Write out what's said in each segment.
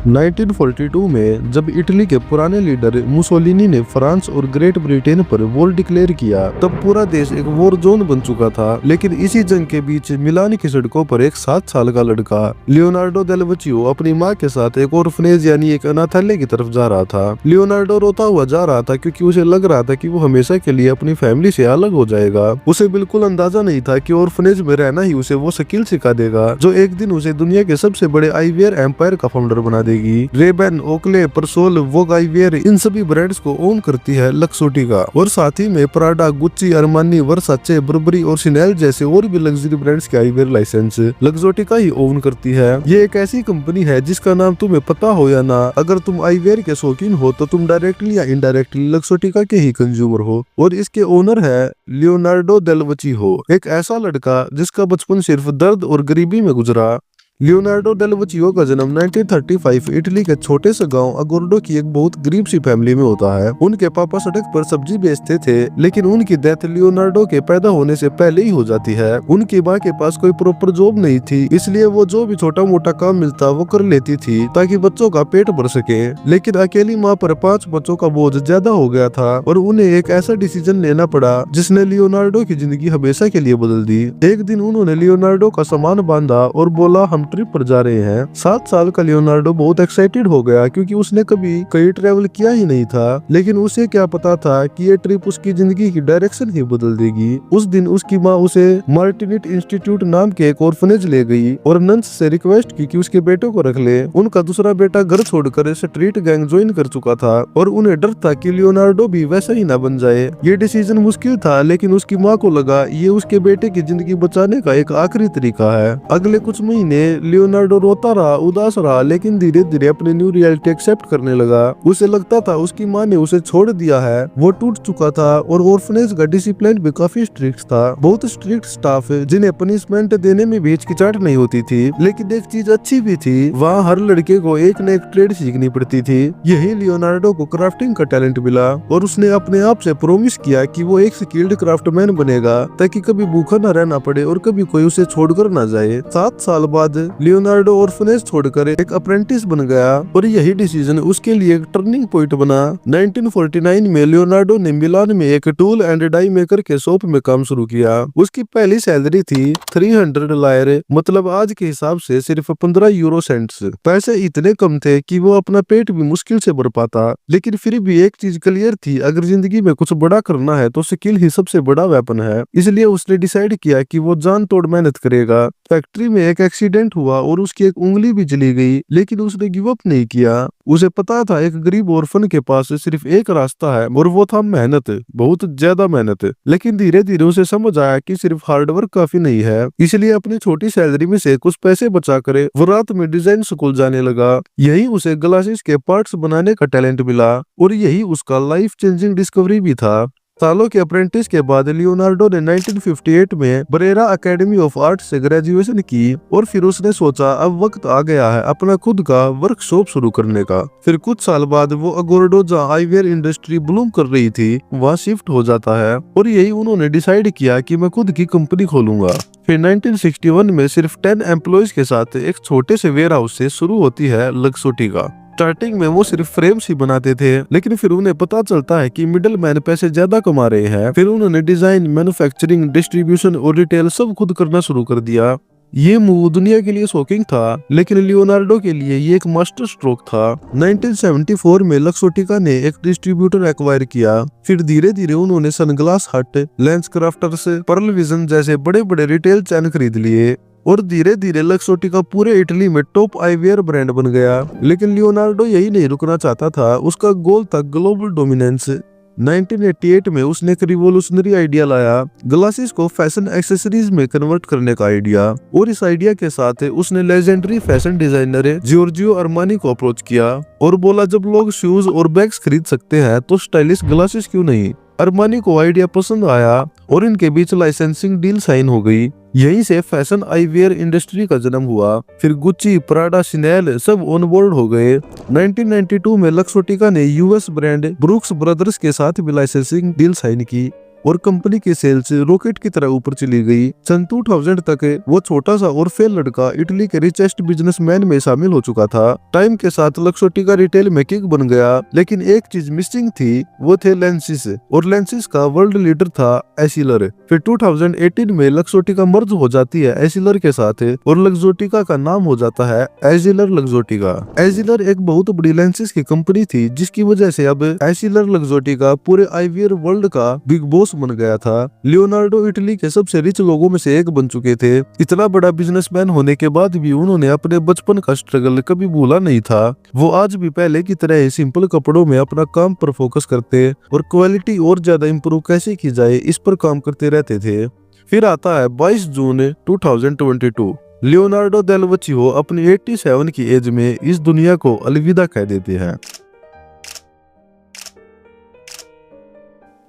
1942 में जब इटली के पुराने लीडर मुसोलिनी ने फ्रांस और ग्रेट ब्रिटेन पर वॉर डिक्लेयर किया, तब पूरा देश एक वॉर जोन बन चुका था। लेकिन इसी जंग के बीच मिलान की सड़कों पर एक 7 साल का लड़का लियोनार्डो डेल वेचियो अपनी मां के साथ एक ऑर्फनेज यानी एक अनाथालय की तरफ जा रहा था। लियोनार्डो रोता हुआ जा रहा था क्योंकि उसे लग रहा था कि वो हमेशा के लिए अपनी फैमिली से अलग हो जाएगा। उसे बिल्कुल अंदाजा नहीं था कि ऑर्फनेज में रहना ही उसे वो स्किल सिखा देगा जो एक दिन उसे दुनिया के सबसे बड़े आईवीआर एम्पायर का फाउंडर बना देगी। रेबन, ओकले, परसोल, वोग आईवीआर इन सभी ब्रांड्स को ओन करती है लक्सोटिका, और साथ ही में प्राडा, गुच्ची, अरमानी, वर्साचे, बर्बरी और शिनेल जैसे और भी लग्जरी ब्रांड्स के आईवीआर लाइसेंस लक्सोटिका ही ओन करती है। ये एक ऐसी कंपनी है जिसका नाम तुम्हें पता हो या ना, अगर तुम आईवीआर के शौकीन हो तो तुम डायरेक्टली या इनडायरेक्टली लक्सोटिका के ही कंज्यूमर हो। और इसके ओनर है लियोनार्डो डेल वेचियो, एक ऐसा लड़का जिसका बचपन सिर्फ दर्द और गरीबी में गुजरा। लियोनार्डो डेल वेचियो का जन्म 1935 इटली के छोटे से गांव अगोर्डो की एक बहुत गरीब सी फैमिली में होता है। उनके पापा सड़क पर सब्जी बेचते थे, लेकिन उनकी डेथ लियोनार्डो के पैदा होने से पहले ही हो जाती है। उनकी माँ के पास कोई प्रॉपर जॉब नहीं थी, इसलिए वो जो भी छोटा मोटा काम मिलता वो कर लेती थी ताकि बच्चों का पेट भर सके। लेकिन अकेली माँ पर 5 बच्चों का बोझ ज्यादा हो गया था और उन्हें एक ऐसा डिसीजन लेना पड़ा जिसने लियोनार्डो की जिंदगी हमेशा के लिए बदल दी। एक दिन उन्होंने लियोनार्डो का सामान बांधा और बोला, हम ट्रिप पर जा रहे हैं। 7 साल का लियोनार्डो बहुत एक्साइटेड हो गया क्योंकि उसने कभी कहीं ट्रेवल किया ही नहीं था। लेकिन उसे क्या पता था कि ये ट्रिप उसकी जिंदगी की डायरेक्शन ही बदल देगी। उस दिन उसकी माँ उसे मार्टिनिट इंस्टीट्यूट नाम के एक ऑर्फनेज ले गई और नंस से रिक्वेस्ट की कि उसके बेटे को रख ले। उनका दूसरा बेटा घर छोड़कर स्ट्रीट गैंग ज्वाइन कर चुका था और उन्हें डर था कि लियोनार्डो भी वैसा ही ना बन जाए। ये डिसीजन मुश्किल था, लेकिन उसकी माँ को लगा ये उसके बेटे की जिंदगी बचाने का एक आखिरी तरीका है। अगले कुछ महीने लियोनार्डो रोता रहा, उदास रहा, लेकिन धीरे धीरे अपनी न्यू रियलिटी एक्सेप्ट करने लगा। उसे लगता था उसकी माँ ने उसे छोड़ दिया है, वो टूट चुका था और ऑर्फनेज का डिसिप्लिन भी काफी स्ट्रिक्ट था। बहुत स्ट्रिक्ट स्टाफ जिन्हें पनिशमेंट देने में भी हिचकिचाहट नहीं होती थी। लेकिन एक चीज अच्छी भी थी, वहाँ हर लड़के को एक न एक ट्रेड सीखनी पड़ती थी। यही लियोनार्डो को क्राफ्टिंग का टैलेंट मिला और उसने अपने आप से प्रोमिस किया कि वो एक स्किल्ड क्राफ्टमैन बनेगा ताकि कभी भूखा न रहना पड़े और कभी कोई उसे छोड़कर न जाए। 7 साल बाद लियोनार्डो ऑर्फनेज छोड़कर एक अप्रेंटिस बन गया और यही डिसीजन उसके लिए एक टर्निंग पॉइंट बना। 1949 में लियोनार्डो ने मिलान में एक टूल एंड डाई मेकर के शॉप में काम शुरू किया। उसकी पहली सैलरी थी 300 लायर, मतलब आज के हिसाब से सिर्फ 15 यूरो सेंट्स। पैसे इतने कम थे कि वो अपना पेट भी मुश्किल से भर पाता, लेकिन फिर भी एक चीज क्लियर थी, अगर जिंदगी में कुछ बड़ा करना है तो स्किल ही सबसे बड़ा वेपन है। इसलिए उसने डिसाइड किया कि वो जान तोड़ मेहनत करेगा। फैक्ट्री में एक एक्सीडेंट हुआ और उसकी एक उंगली भी चली गई, लेकिन उसने गिव अप नहीं किया। उसे पता था एक गरीब ऑर्फन के पास सिर्फ एक रास्ता है और वो था मेहनत, बहुत ज्यादा मेहनत। लेकिन धीरे धीरे उसे समझ आया कि सिर्फ हार्डवर्क काफी नहीं है, इसलिए अपनी छोटी सैलरी में से कुछ पैसे बचा कर वो रात में डिजाइन स्कूल जाने लगा। यही उसे ग्लासेस के पार्ट्स बनाने का टैलेंट मिला और यही उसका लाइफ चेंजिंग डिस्कवरी भी था। सालों के अप्रेंटिस के बाद लियोनार्डो ने 1958 में बरेरा एकेडमी ऑफ आर्ट से ग्रेजुएशन की और फिर उसने सोचा अब वक्त आ गया है अपना खुद का वर्कशॉप शुरू करने का। फिर कुछ साल बाद वो अगोर्डो जहाँ आईवीआर इंडस्ट्री ब्लूम कर रही थी वहाँ शिफ्ट हो जाता है और यही उन्होंने डिसाइड किया कि मैं खुद की कंपनी खोलूंगा। फिर 1961 में सिर्फ 10 एम्प्लॉयज के साथ एक छोटे से वेयर हाउस से शुरू होती है लक्सोटिका। स्टार्टिंग में वो सिर्फ फ्रेम्स ही बनाते थे, लेकिन फिर उन्हें पता चलता है कि मिडिल मैन पैसे ज्यादा कमा रहे हैं। फिर उन्होंने डिजाइन, मैन्युफैक्चरिंग, डिस्ट्रीब्यूशन और रिटेल सब खुद करना शुरू कर दिया। ये मूव दुनिया के लिए शॉकिंग था, लेकिन लियोनार्डो के लिए ये एक मास्टर स्ट्रोक था। 1974 में लक्सोटिका ने एक डिस्ट्रीब्यूटर एक्वायर किया। फिर धीरे धीरे उन्होंने सनग्लास हट, लेंस क्राफ्टर्स, पर्ल विजन जैसे बड़े बड़े रिटेल चैन खरीद लिए और धीरे धीरे लक्सोटिका पूरे इटली में टॉप आईवीआर ब्रांड बन गया। लेकिन लियोनार्डो यही नहीं रुकना चाहता था, उसका गोल था ग्लोबल डोमिनेंस। 1988 में उसने एक रिवोल्यूशनरी आइडिया लाया, ग्लासेस को फैशन एक्सेसरीज में कन्वर्ट करने का आइडिया। और इस आइडिया के साथ उसने legendary fashion designer Giorgio Armani को अप्रोच किया और बोला जब लोग शूज और बैग्स खरीद सकते हैं तो स्टाइलिश ग्लासेस क्यों नहीं। अरमानी को आइडिया पसंद आया और इनके बीच लाइसेंसिंग डील साइन हो गई। यहीं से फैशन आईवीआर इंडस्ट्री का जन्म हुआ। फिर गुच्ची, प्राडा, शिनेल सब ऑन बोर्ड हो गए। 1992 में लक्सोटिका ने यूएस ब्रांड ब्रूक्स ब्रदर्स के साथ भी लाइसेंसिंग डील साइन की। और कंपनी की सेल्स रॉकेट की तरह ऊपर चली गई। सन 2000 तक वो छोटा सा और फेल लड़का इटली के रिचेस्ट बिजनेसमैन में शामिल हो चुका था। टाइम के साथ लक्सोटी का रिटेल में किंग बन गया, लेकिन एक चीज मिसिंग थी, वो थे लेंसिस, और लेंसिस का वर्ल्ड लीडर था एसिलर। फिर 2018 में लक्सोटी का मर्ज हो जाती है एसिलर के साथ, और लक्सोटिका का नाम हो जाता है एजिलर लक्सोटिका। एजिलर एक बहुत बड़ी लेंसिस की कंपनी थी, जिसकी वजह से अब एसिलर लक्सोटिका पूरे आईवीआर वर्ल्ड का बिग बॉस बन गया था। लियोनार्डो इटली के सबसे रिच लोगों में से एक बन चुके थे। इतना बड़ा बिजनेसमैन होने के बाद भी उन्होंने अपने बचपन का स्ट्रगल कभी भूला नहीं था। वो आज भी पहले की तरह ही सिंपल कपड़ों में अपना काम पर फोकस करते और क्वालिटी और ज्यादा इंप्रूव कैसे की जाए इस पर काम करते रहते थे। फिर आता है 22 जून 2022। लियोनार्डो डेल वचियो अपनी 87 की एज में इस दुनिया को अलविदा कह देते हैं।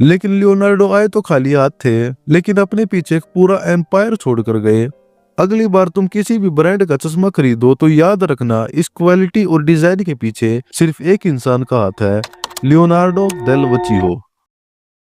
लेकिन लियोनार्डो आए तो खाली हाथ थे, लेकिन अपने पीछे एक पूरा एम्पायर छोड़कर गए। अगली बार तुम किसी भी ब्रांड का चश्मा खरीदो तो याद रखना, इस क्वालिटी और डिजाइन के पीछे सिर्फ एक इंसान का हाथ है, लियोनार्डो डेल वचियो।